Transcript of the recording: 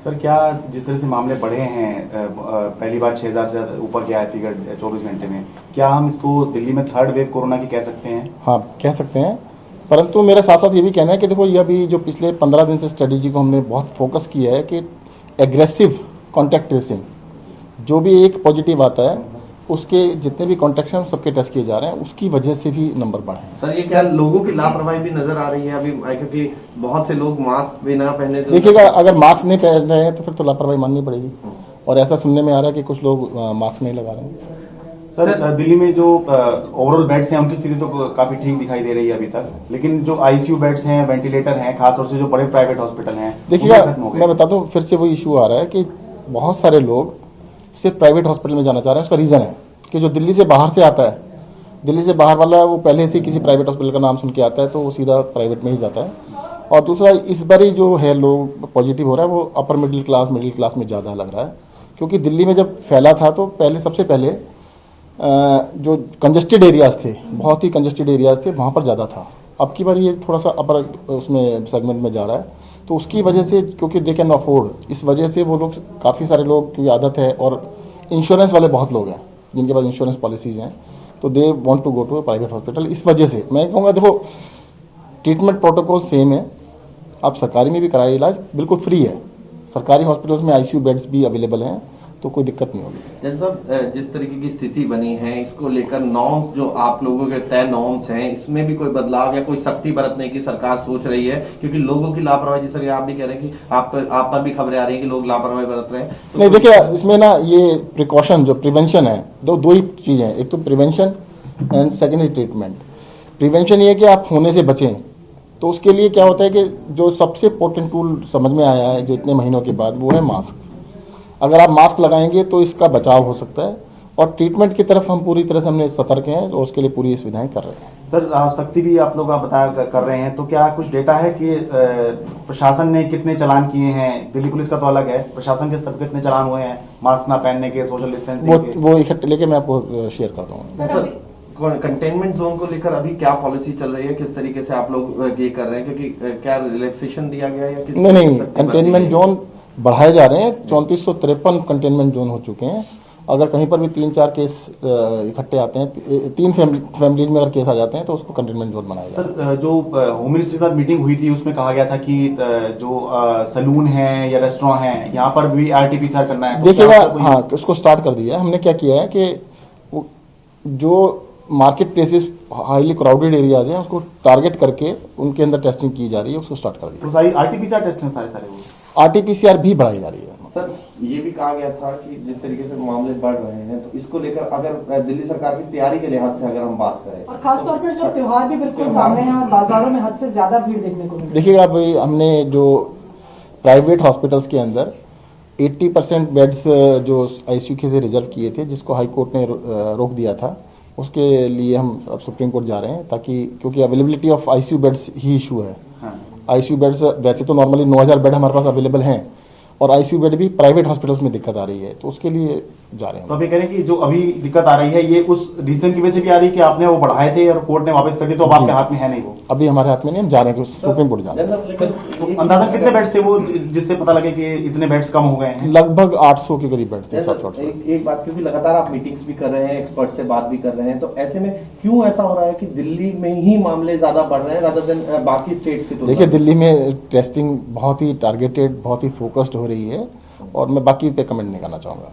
Sir, क्या जिस तरह से मामले बढ़े हैं, पहली बार 6,000 से ऊपर गया है फिगर 24 घंटे में, क्या हम इसको दिल्ली में थर्ड वेव कोरोना की कह सकते हैं? हाँ, कह सकते हैं। परंतु मेरा साथ साथ ये भी कहना है कि देखो, ये अभी जो पिछले 15 दिन से स्ट्रेटेजी को हमने बहुत फोकस किया है कि एग्रेसिव कॉन्टैक्ट ट्रेसिंग, जो भी एक पॉजिटिव आता है उसके जितने भी कॉन्टैक्ट्स हैं सबके टेस्ट किए जा रहे हैं, उसकी वजह से भी नंबर बढ़े हैं। सर, ये क्या लोगों की लापरवाही भी नजर आ रही है अभी, क्योंकि बहुत से लोग मास्क भी ना पहने? देखिएगा, अगर मास्क नहीं पहन रहे हैं तो फिर तो लापरवाही माननी पड़ेगी, और ऐसा सुनने में आ रहा है कि कुछ लोग मास्क नहीं लगा रहे हैं। सर, दिल्ली में जो ओवरऑल बेड्स हैं उनकी स्थिति तो काफी ठीक दिखाई दे रही है अभी तक, लेकिन जो आईसीयू बेड्स हैं, वेंटिलेटर हैं, खासतौर से जो बड़े प्राइवेट हॉस्पिटल हैं, देखिएगा, मैं बता दूं, फिर से वो इशू आ रहा है कि बहुत सारे लोग सिर्फ प्राइवेट हॉस्पिटल में जाना चाह रहे हैं। उसका रीजन है कि जो दिल्ली से बाहर से आता है, दिल्ली से बाहर वाला वो पहले से किसी प्राइवेट हॉस्पिटल का नाम सुन के आता है तो वो सीधा प्राइवेट में ही जाता है। और दूसरा, इस बारी जो है लोग पॉजिटिव हो रहा है वो अपर मिडिल क्लास में ज़्यादा लग रहा है, क्योंकि दिल्ली में जब फैला था तो सबसे पहले जो कंजस्टेड एरियाज थे, बहुत ही कंजस्टेड एरियाज थे, वहाँ पर ज़्यादा था। अब की बार ये थोड़ा सा अपर उसमें सेगमेंट में जा रहा है, तो उसकी वजह से, क्योंकि दे कैन अफोर्ड, इस वजह से वो लोग, काफ़ी सारे लोग, क्योंकि आदत है, और इंश्योरेंस वाले बहुत लोग हैं जिनके पास इंश्योरेंस पॉलिसीज हैं, तो they want to go to private hospital. इस वजह से मैं कहूँगा, देखो, ट्रीटमेंट प्रोटोकॉल सेम है, आप सरकारी में भी कराए इलाज, बिल्कुल फ्री है। सरकारी हॉस्पिटल्स में आईसीयू बेड्स भी अवेलेबल हैं, तो कोई दिक्कत नहीं होगी। जैसे साहब, जिस तरीके की स्थिति बनी है, इसको लेकर नॉर्म्स, जो आप लोगों के तय नॉर्म्स हैं, इसमें भी कोई बदलाव या कोई सख्ती बरतने की सरकार सोच रही है? क्योंकि लोगों की लापरवाही, जिस तरह आप भी कह रहे हैं कि आप पर भी खबरें आ रही है कि लोग लापरवाही बरत रहे हैं, तो नहीं, देखिए, इसमें ना ये प्रिकॉशन, जो प्रिवेंशन है, दो ही चीजें हैं, एक तो prevention and secondary treatment. Prevention ये है कि आप होने से बचें, तो उसके लिए क्या होता है कि जो सबसे इंपॉर्टेंट टूल समझ में आया है जो इतने महीनों के बाद, वो है मास्क। अगर आप मास्क लगाएंगे तो इसका बचाव हो सकता है, और ट्रीटमेंट की तरफ हम पूरी तरह से हमने सतर्क हैं, तो उसके लिए पूरी सुविधाएं कर रहे हैं। सर, सख्ती भी आप लोग बताया कर रहे हैं, तो क्या कुछ डेटा है कि प्रशासन ने कितने चालान किए हैं? दिल्ली पुलिस का तो अलग है, प्रशासन के स्तर पर कितने चालान हुए हैं मास्क ना पहनने के, सोशल डिस्टेंसिंग के? वो इकट्ठे लेके मैं आपको शेयर कर दूंगा। सर, कंटेनमेंट जोन को लेकर अभी क्या पॉलिसी चल रही है, किस तरीके से आप लोग ये कर रहे हैं? क्योंकि क्या रिलैक्सेशन दिया गया है या किस? नहीं, कंटेनमेंट जोन बढ़ाए जा रहे हैं। 3453 कंटेनमेंट जोन हो चुके हैं। अगर कहीं पर भी 3-4 केस इकट्ठे आते हैं, 3 फैमिलीज में अगर केस आ जाते हैं, तो उसको कंटेनमेंट जोन बनाया जाए। सर, जो होम मिनिस्टर के साथ मीटिंग हुई थी उसमें कहा गया था कि जो सलून है या रेस्टोरेंट है, यहाँ पर भी आरटीपीसीआर करना है। देखिएगा, हाँ, उसको स्टार्ट कर दिया है हमने। क्या किया है कि जो market places, highly crowded areas हैं, उसको टारगेट करके उनके अंदर टेस्टिंग की जा रही है, उसको स्टार्ट कर दिया। तो सारी आरटीपीसीआर टेस्ट हैं, सारे वो आरटीपीसीआर भी बढ़ाई जा रही है। सर, ये भी कहा गया था कि जिस तरीके से मामले बढ़ रहे हैं, तो इसको लेकर अगर दिल्ली सरकार की तैयारी के लिहाज से अगर हम बात करें, और खासतौर पर जब त्योहार भी बिल्कुल सामने हैं और बाजारों में हद से ज्यादा भीड़ देखने को मिली। देखिएगा, भाई, हमने जो प्राइवेट हॉस्पिटल्स के अंदर 80% बेड्स जो आईसीयू के थे रिजर्व किए थे, जिसको हाई कोर्ट ने रोक दिया था, उसके लिए हम अब सुप्रीम कोर्ट जा रहे हैं, ताकि, क्योंकि availability of ICU beds he issue है। आईसीयू बेड्स वैसे तो नॉर्मली 9000 बेड हमारे पास अवेलेबल हैं, और आईसीयू बेड भी प्राइवेट हॉस्पिटल्स में दिक्कत आ रही है, तो उसके लिए जा रहे हैं। तो अभी कह रहे हैं कि जो अभी दिक्कत आ रही है, ये उस रीजन की वजह से भी आ रही है कि आपने वो बढ़ाए थे और कोर्ट ने वापस कर दिए, तो अब आपके हाथ में है नहीं वो? अभी हमारे हाथ में नहीं, हम जा रहे हैं, सुप्रीम कोर्ट जा रहे हैं। अंदाजा कितने बेड्स थे वो, जिससे पता लगे कि इतने बेड्स कम हो गए हैं? लगभग 800 के करीब बेड थे, 700। एक बात, क्योंकि लगातार आप मीटिंग्स भी कर रहे हैं, एक्सपर्ट से बात भी कर रहे हैं, तो ऐसे में क्यों ऐसा हो रहा है कि दिल्ली में ही मामले ज्यादा बढ़ रहे हैं रादर देन बाकी स्टेट्स की तुलना? देखिए, दिल्ली में टेस्टिंग बहुत ही टारगेटेड, बहुत ही फोकस्ड हो रही है, और मैं बाकी पे कमेंट नहीं करना चाहूंगा।